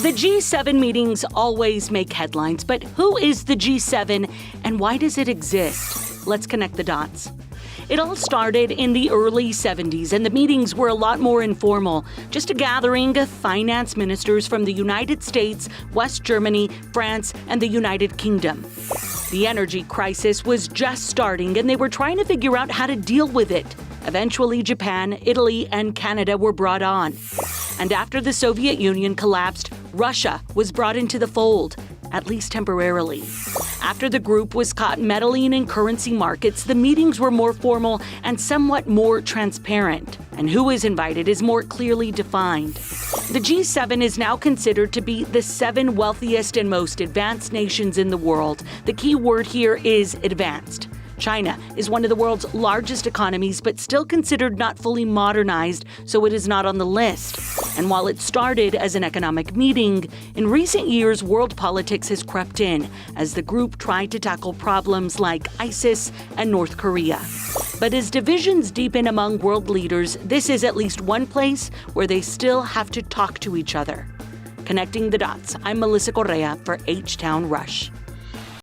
The G7 meetings always make headlines, but who is the G7 and why does it exist? Let's connect the dots. It all started in the early 70s, and the meetings were a lot more informal, just a gathering of finance ministers from the United States, West Germany, France, and the United Kingdom. The energy crisis was just starting, and they were trying to figure out how to deal with it. Eventually, Japan, Italy, and Canada were brought on. And after the Soviet Union collapsed, Russia was brought into the fold, at least temporarily. After the group was caught meddling in currency markets, the meetings were more formal and somewhat more transparent, and who is invited is more clearly defined. The G7 is now considered to be the 7 wealthiest and most advanced nations in the world. The key word here is advanced. China is one of the world's largest economies, but still considered not fully modernized, so it is not on the list. And while it started as an economic meeting, in recent years, world politics has crept in as the group tried to tackle problems like ISIS and North Korea. But as divisions deepen among world leaders, this is at least one place where they still have to talk to each other. Connecting the dots, I'm Melissa Correa for H-Town Rush.